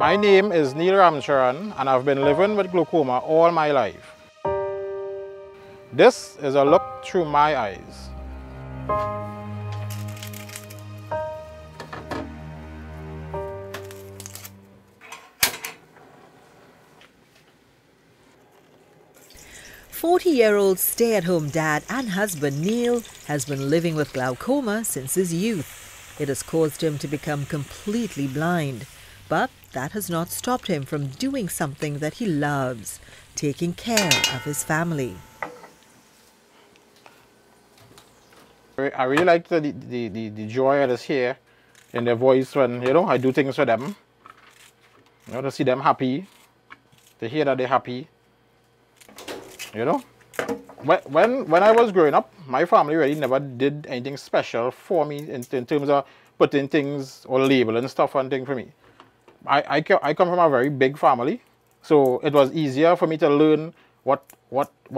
My name is Neil Ramcharan and I've been living with glaucoma all my life. This is a look through my eyes. "40-year-old stay-at-home dad and husband Neil has been living with glaucoma since his youth. It has caused him to become completely blind. But that has not stopped him from doing something that he loves, taking care of his family. I really like the joy that is here in their voice when, I do things for them. To see them happy, to hear that they're happy. When I was growing up, my family really never did anything special for me in terms of putting things or labeling stuff and things for me. I come from a very big family, so it was easier for me to learn what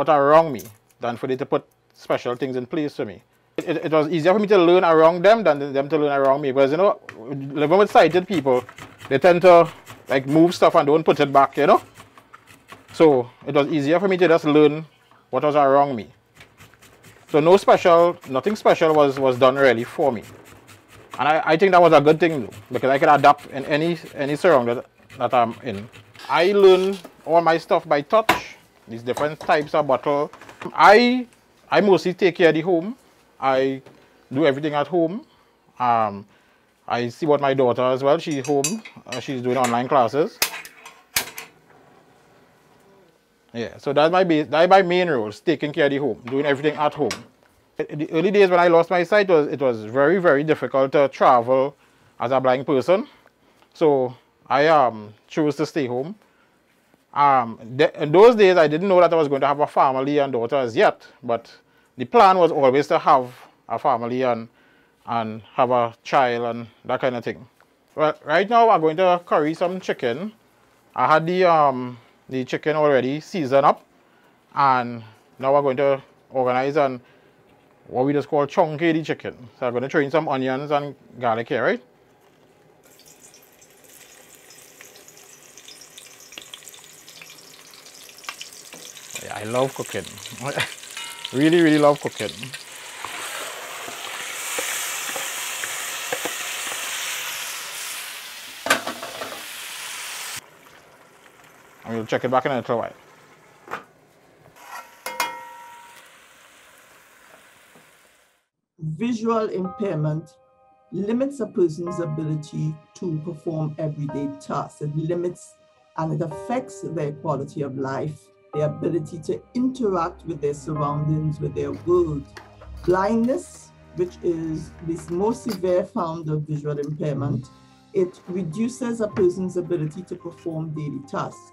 are wrong me than for them to put special things in place for me. It was easier for me to learn around them than them to learn around me, because living with sighted people, they tend to like move stuff and don't put it back, So it was easier for me to just learn what was around me. So nothing special was done really for me. And I think that was a good thing though, because I could adapt in any surrounding that I'm in. I learn all my stuff by touch, these different types of bottle. I mostly take care of the home. I do everything at home. I see what my daughter as well, she's home, she's doing online classes. Yeah, so that's my main role, taking care of the home, doing everything at home. In the early days when I lost my sight, it was very, very difficult to travel as a blind person. So I chose to stay home. In those days, I didn't know that I was going to have a family and daughters yet, but the plan was always to have a family and have a child and that kind of thing. Well, right now I'm going to curry some chicken. I had the chicken already seasoned up, and now we're going to organize and what we just call chunky the chicken. So I'm going to throw in some onions and garlic here, right? Yeah, I love cooking. Really, really love cooking. And we'll check it back in a little while. Visual impairment limits a person's ability to perform everyday tasks. It limits and it affects their quality of life, their ability to interact with their surroundings, with their world. Blindness, which is the most severe form of visual impairment, it reduces a person's ability to perform daily tasks.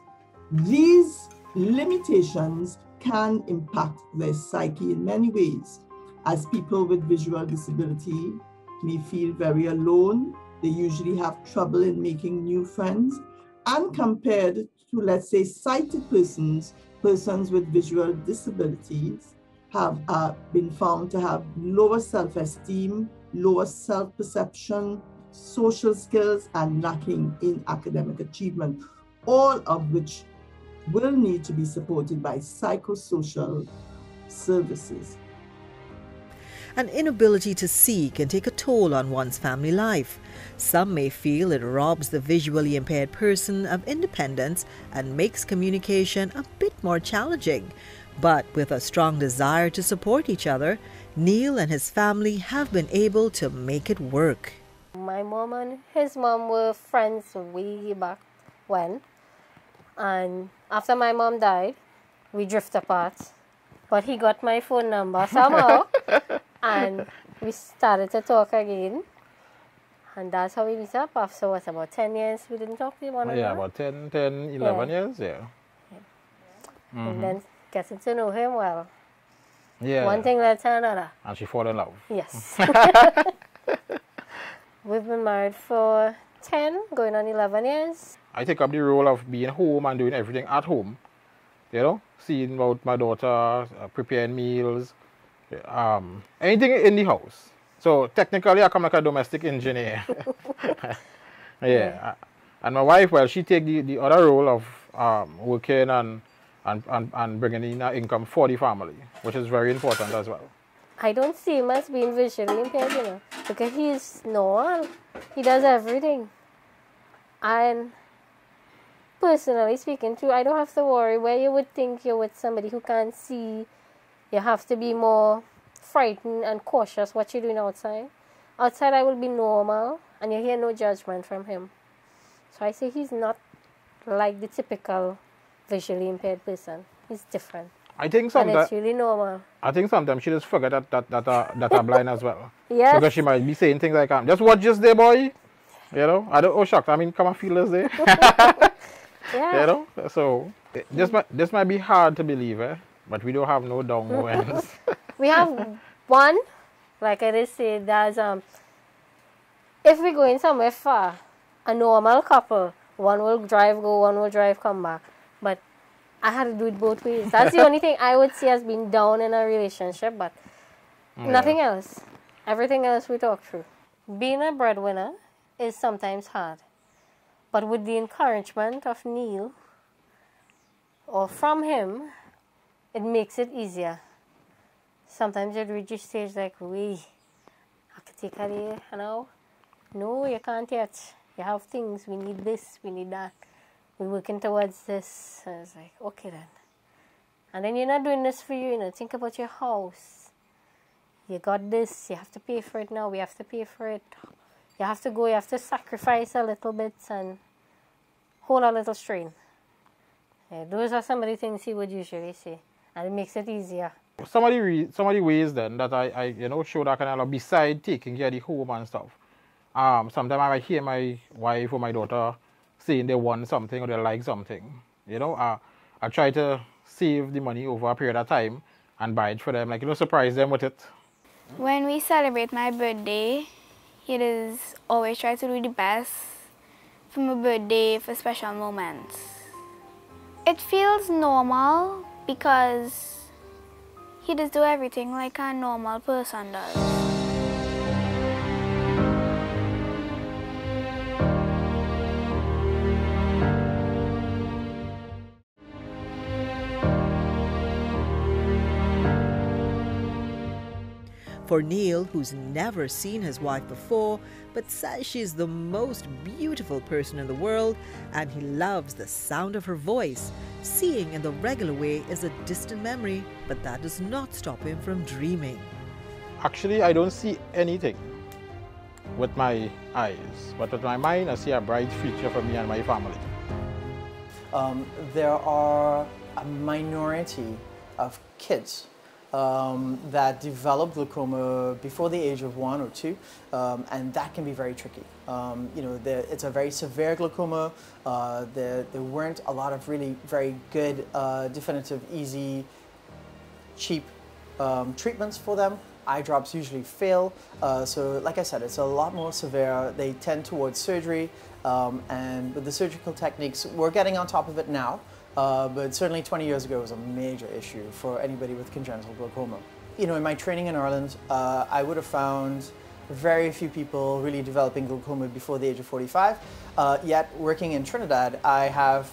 These limitations can impact their psyche in many ways, as people with visual disability may feel very alone. They usually have trouble in making new friends, and compared to, let's say, sighted persons with visual disabilities have been found to have lower self-esteem, lower self-perception, social skills, and lacking in academic achievement, all of which will need to be supported by psychosocial services. An inability to see can take a toll on one's family life. Some may feel it robs the visually impaired person of independence and makes communication a bit more challenging. But with a strong desire to support each other, Neil and his family have been able to make it work. My mom and his mom were friends way back when. And after my mom died, we drifted apart. But he got my phone number somehow. And we started to talk again. And that's how we meet up. After what, about 10 years we didn't talk to one another? Yeah, about 11 years, yeah. And then getting to know him well. Yeah. One thing led to another. And she fell in love. Yes. We've been married for 10, going on 11 years. I take up the role of being home and doing everything at home. Seeing about my daughter, preparing meals, anything in the house. So technically I come like a domestic engineer. Yeah. And my wife, well, she take the other role of working and bringing in income for the family, which is very important as well. I don't see him as being visually impaired, you know, because he's normal. He does everything. And personally speaking too, I don't have to worry where you would think you're with somebody who can't see. You have to be more frightened and cautious what you're doing outside. Outside I will be normal and you hear no judgment from him. So I say he's not like the typical visually impaired person. He's different. I think And sometimes it's really normal. I think sometimes she just forget that I'm blind as well. Yes. Because she might be saying things like, just watch this day, boy. You know, I don't, oh, shucks, I mean, come and feel this day. Yeah. You know, so this might be hard to believe, but we don't have no down no ends. We have one, like I did say, there's if we're going somewhere far, a normal couple, one will drive go, one will drive come back. But I had to do it both ways. That's the only thing I would see as being down in a relationship, but nothing else. Everything else we talk through. Being a breadwinner is sometimes hard. But with the encouragement of Neil, or from him, it makes it easier. Sometimes you'd reach a stage like, I could take a day, you know? No, you can't yet. You have things, we need this, we need that. We're working towards this. And it's like, okay then. And then you're not doing this for you, you know, think about your house. You got this, you have to pay for it now, we have to pay for it. You have to go, you have to sacrifice a little bit and hold a little strain. Yeah, those are some of the things he would usually say. And it makes it easier. Some of the ways then that I you know, show that kind of, beside taking care of the home and stuff. Sometimes I might hear my wife or my daughter saying they want something or they like something. You know, I try to save the money over a period of time and buy it for them, like, you know, surprise them with it. When we celebrate my birthday, it is always try to do the best for my birthday, for special moments. It feels normal because he does do everything like a normal person does. For Neil, who's never seen his wife before, but says she's the most beautiful person in the world, and he loves the sound of her voice, seeing in the regular way is a distant memory, but that does not stop him from dreaming. Actually, I don't see anything with my eyes, but with my mind, I see a bright future for me and my family. There are a minority of kids that develop glaucoma before the age of 1 or 2, and that can be very tricky. You know, it's a very severe glaucoma. There weren't a lot of really very good, definitive, easy, cheap treatments for them. Eye drops usually fail. So like I said, it's a lot more severe. They tend towards surgery, and with the surgical techniques, we're getting on top of it now. But certainly 20 years ago was a major issue for anybody with congenital glaucoma. You know, in my training in Ireland, I would have found very few people really developing glaucoma before the age of 45. Yet working in Trinidad, I have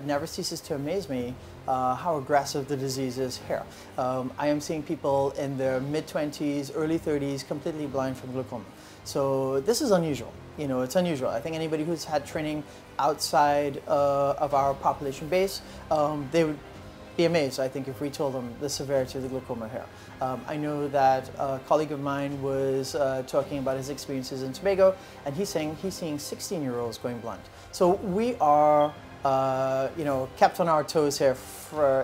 never ceases to amaze me how aggressive the disease is here. I am seeing people in their mid-20s, early 30s, completely blind from glaucoma. So this is unusual. You know, it's unusual. I think anybody who's had training outside of our population base, they would be amazed, I think, if we told them the severity of the glaucoma here. I know that a colleague of mine was talking about his experiences in Tobago, and he's saying he's seeing 16-year-olds going blind. So we are, you know, kept on our toes here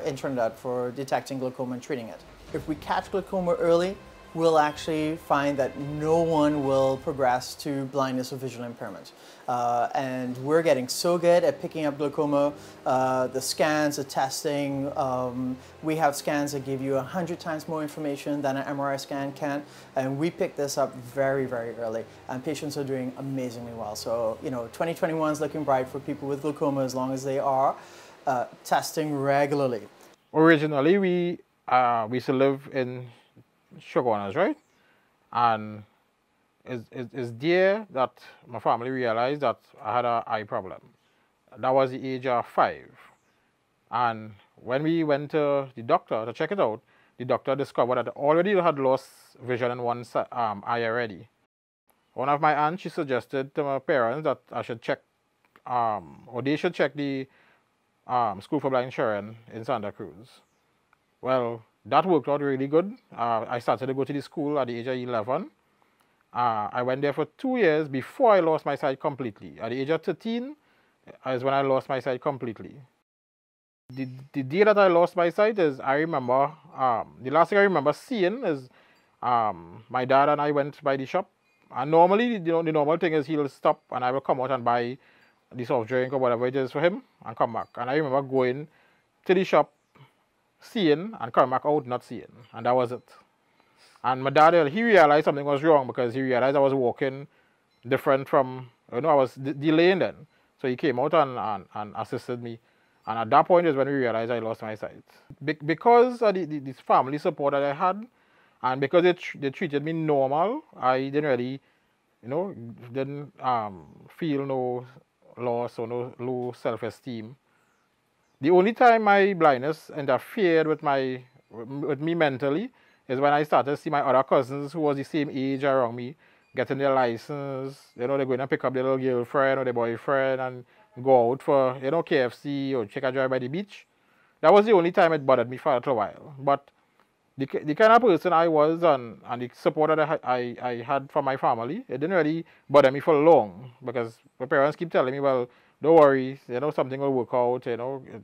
in Trinidad for detecting glaucoma and treating it. If we catch glaucoma early, we'll actually find that no one will progress to blindness or visual impairment. And we're getting so good at picking up glaucoma, the scans, the testing. We have scans that give you 100 times more information than an MRI scan can, and we pick this up very, very early, and patients are doing amazingly well. So, you know, 2021 is looking bright for people with glaucoma as long as they are testing regularly. Originally, we used to live in Sugar Warners, right? And is there that my family realized that I had an eye problem. That was the age of 5. And when we went to the doctor to check it out, the doctor discovered that I already had lost vision in one eye already. One of my aunts, she suggested to my parents that I should check, or they should check the School for Blind Children in Santa Cruz. Well, that worked out really good. I started to go to the school at the age of 11. I went there for 2 years before I lost my sight completely. At the age of 13 is when I lost my sight completely. The day that I lost my sight is, I remember, the last thing I remember seeing is my dad and I went by the shop. And normally, the normal thing is he'll stop and I will come out and buy the soft drink or whatever it is for him and come back. And I remember going to the shop, seeing, and coming back out not seeing. And that was it. And my dad, he realized something was wrong because he realized I was walking different from, I was delaying then. So he came out and assisted me. And at that point is when we realized I lost my sight. Because of the family support that I had, and because they treated me normal, I didn't really, didn't feel no loss or no low self-esteem. The only time my blindness interfered with me mentally is when I started to see my other cousins who was the same age around me getting their license. They're going to pick up their little girlfriend or their boyfriend and go out for, KFC or check a drive by the beach. That was the only time it bothered me for a little while. But the kind of person I was and the support that I had from my family, it didn't really bother me for long because my parents keep telling me, well, don't worry, something will work out,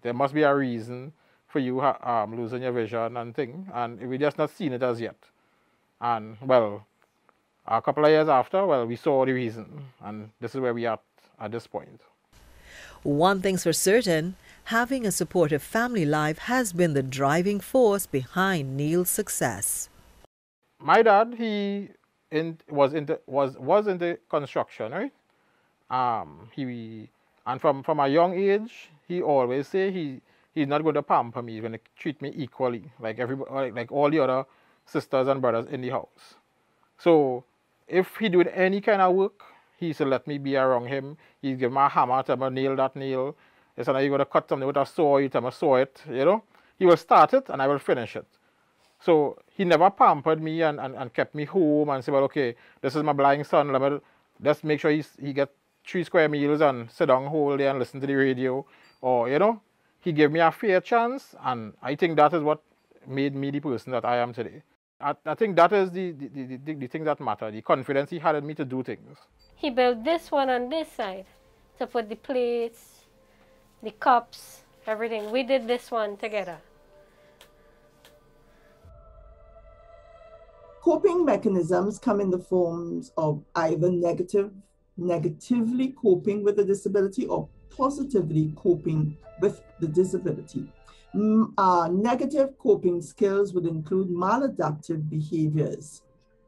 there must be a reason for you losing your vision and thing, and we just not seen it as yet. And well, a couple of years after, well, we saw the reason, and this is where we are at this point. One thing's for certain, having a supportive family life has been the driving force behind Neil's success. My dad, he was into construction, right? And from a young age, he always say he's not going to pamper me. He's going to treat me equally, like everybody, like all the other sisters and brothers in the house. So if he doing any kind of work, he used to let me be around him. He'd give me a hammer, tell me nail that nail. He said, you're going to cut something with a saw, you tell me saw it, He will start it and I will finish it. So he never pampered me and kept me home and said, well, okay, this is my blind son. Let me just make sure he gets 3 square meals and sit down whole day and listen to the radio. Or, he gave me a fair chance. And I think that is what made me the person that I am today. I think that is the thing that matters, the confidence he had in me to do things. He built this one on this side to put the plates, the cups, everything. We did this one together. Coping mechanisms come in the forms of either negatively coping with the disability or positively coping with the disability. Negative coping skills would include maladaptive behaviors,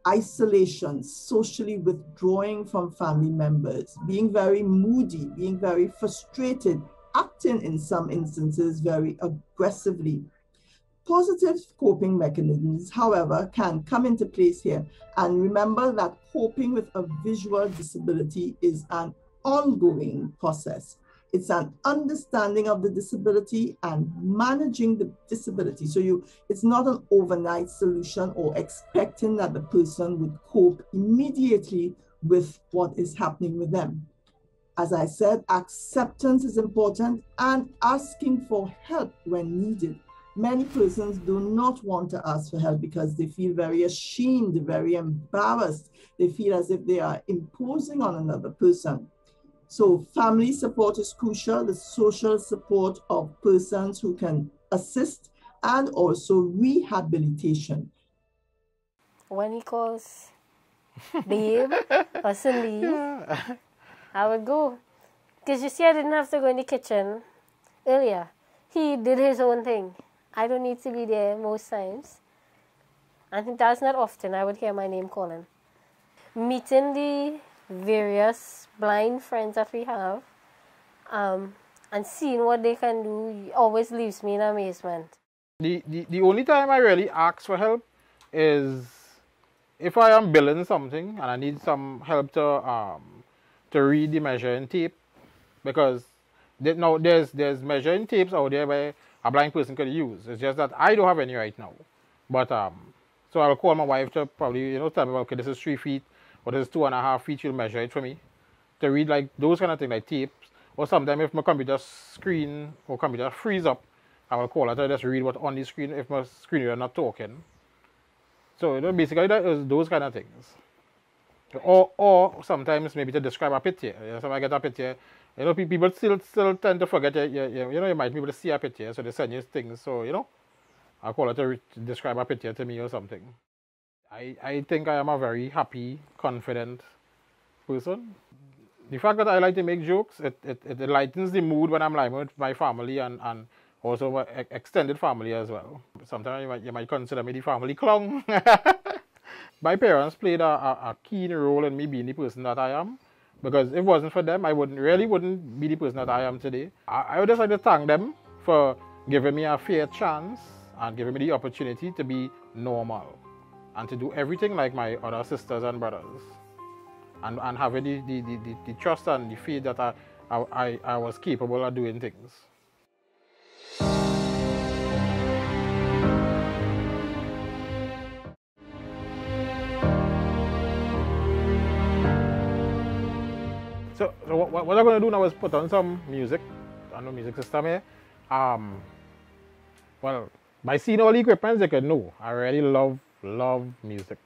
isolation, socially withdrawing from family members, being very moody, being very frustrated, acting in some instances very aggressively. Positive coping mechanisms, however, can come into place here. And remember that coping with a visual disability is an ongoing process. It's an understanding of the disability and managing the disability. So it's not an overnight solution or expecting that the person would cope immediately with what is happening with them. As I said, acceptance is important and asking for help when needed. Many persons do not want to ask for help because they feel very ashamed, very embarrassed. They feel as if they are imposing on another person. So family support is crucial, the social support of persons who can assist, and also rehabilitation. When he calls babe or Cindy, I would go. Because you see, I didn't have to go in the kitchen earlier. He did his own thing. I don't need to be there most times. And that's not often I would hear my name calling. Meeting the various blind friends that we have and seeing what they can do always leaves me in amazement. The only time I really ask for help is if I am building something and I need some help to read the measuring tape, because now there's measuring tapes out there where a blind person could use. It's just that I don't have any right now. But so I'll call my wife to probably, you know, tell me, okay, this is 3 feet or this is 2.5 feet. She'll measure it for me to read, like those kind of things, like tapes. Or sometimes if my computer screen or computer freeze up, I will call her to just read what's on the screen if my screen is not talking. So, you know, basically that is those kind of things. Or sometimes maybe to describe a picture. You know, so I get a picture, you know, people still tend to forget, you know, you might be able to see a picture, so they send you things. So, you know, I'll call her to describe a picture to me or something. I think I am a very happy, confident person. The fact that I like to make jokes, it lightens the mood when I'm lying with my family and also my extended family as well. Sometimes you might consider me the family clown. My parents played a key role in me being the person that I am, because if it wasn't for them, I wouldn't be the person that I am today. I would just like to thank them for giving me a fair chance and giving me the opportunity to be normal and to do everything like my other sisters and brothers, and having the trust and the faith that I was capable of doing things. So what I'm going to do now is put on some music on the music system here. Well, by seeing all the equipment, you can know I really love music.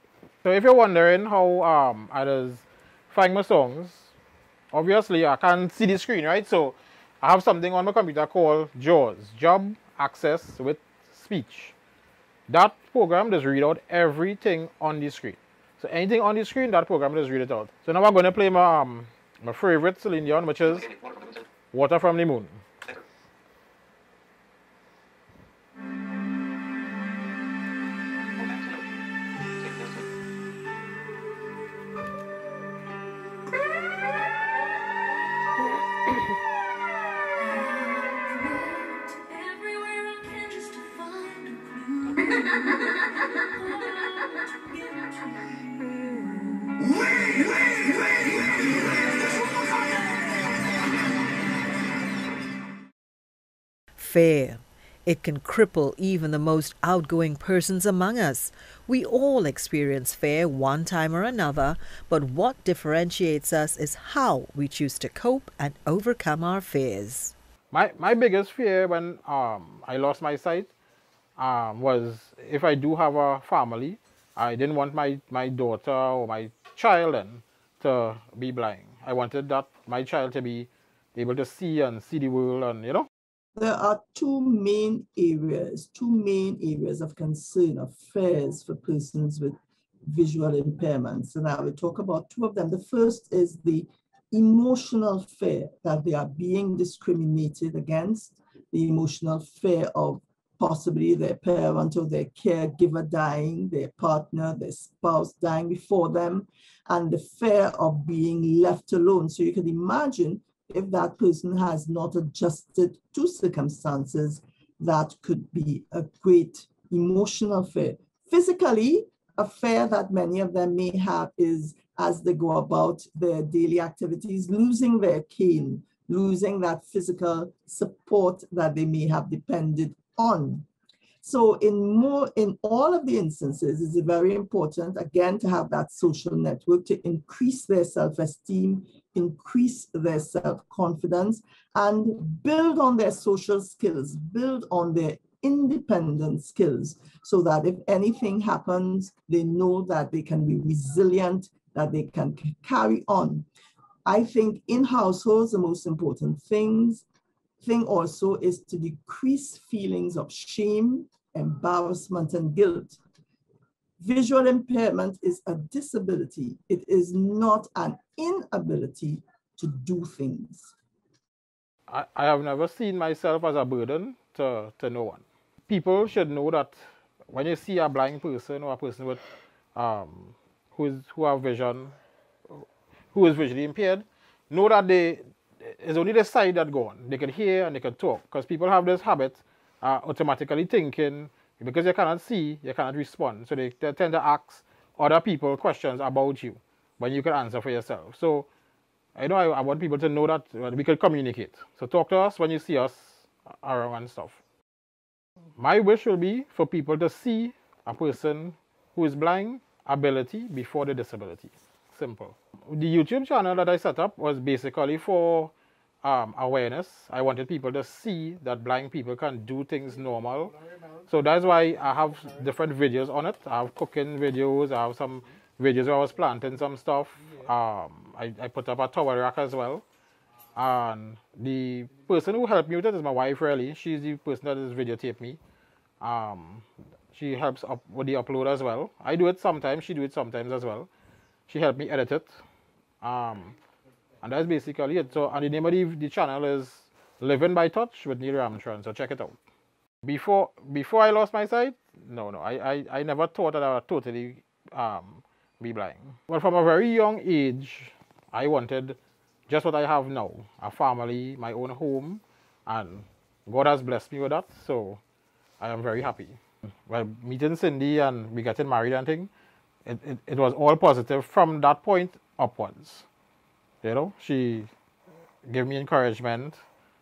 So if you're wondering how I just find my songs, obviously I can't see the screen, right? So I have something on my computer called JAWS, Job Access with Speech. That program does read out everything on the screen. So anything on the screen, that program does read it out. So now I'm going to play my favorite Celine Dion, which is Water from the Moon. Fear. It can cripple even the most outgoing persons among us. We all experience fear one time or another, but what differentiates us is how we choose to cope and overcome our fears. My biggest fear when I lost my sight was if I do have a family, I didn't want my daughter or my child then to be blind. I wanted that my child to be able to see the world, and you know. There are two main areas of concern, of fears for persons with visual impairments, and I will talk about two of them. The first is the emotional fear that they are being discriminated against, the emotional fear of possibly their parent or their caregiver dying, their partner, their spouse dying before them, and the fear of being left alone. So you can imagine if that person has not adjusted to circumstances, that could be a great emotional fear. Physically, a fear that many of them may have is, as they go about their daily activities, losing their cane, losing that physical support that they may have depended on. So in all of the instances, it's very important, again, to have that social network to increase their self-esteem, increase their self-confidence, and build on their social skills, build on their independent skills, so that if anything happens, they know that they can be resilient, that they can carry on. I think in households, the most important thing also is to decrease feelings of shame, embarrassment, and guilt. Visual impairment is a disability. It is not an inability to do things. I have never seen myself as a burden to no one. People should know that when you see a blind person or a person with who have vision, who is visually impaired, know that it's only the side that go on. They can hear and they can talk, because people have this habit automatically thinking, because you cannot see, you cannot respond. So they tend to ask other people questions about you when you can answer for yourself. So I know I want people to know that we can communicate. So talk to us when you see us around and stuff. My wish will be for people to see a person who is blind ability before the disability. Simple. The YouTube channel that I set up was basically for awareness. I wanted people to see that blind people can do things normal. So that's why I have different videos on it. I have cooking videos. I have some videos where I was planting some stuff. I put up a towel rack as well. And the person who helped me with it is my wife, really. She's the person that has videotaped me. She helps up with the upload as well. I do it sometimes. She do it sometimes as well. She helped me edit it. And that's basically it. So, and the name of the channel is Living by Touch with Neil Ramcharan. So check it out. Before I lost my sight, no, I never thought that I would totally be blind. Well, from a very young age, I wanted just what I have now, a family, my own home, and God has blessed me with that. So I am very happy. Well, meeting Cindy and we getting married and thing, it was all positive from that point upwards. You know, she gave me encouragement.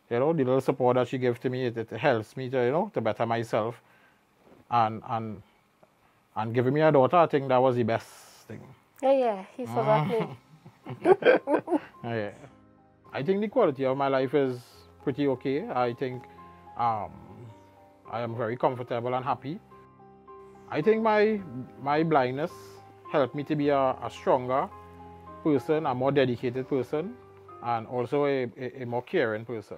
You know, the little support that she gave to me, it helps me to, you know, to better myself. And giving me a daughter, I think that was the best thing. Yeah, he forgot me. Yeah. I think the quality of my life is pretty okay. I think I am very comfortable and happy. I think my blindness helped me to be a stronger person, a more dedicated person, and also a more caring person.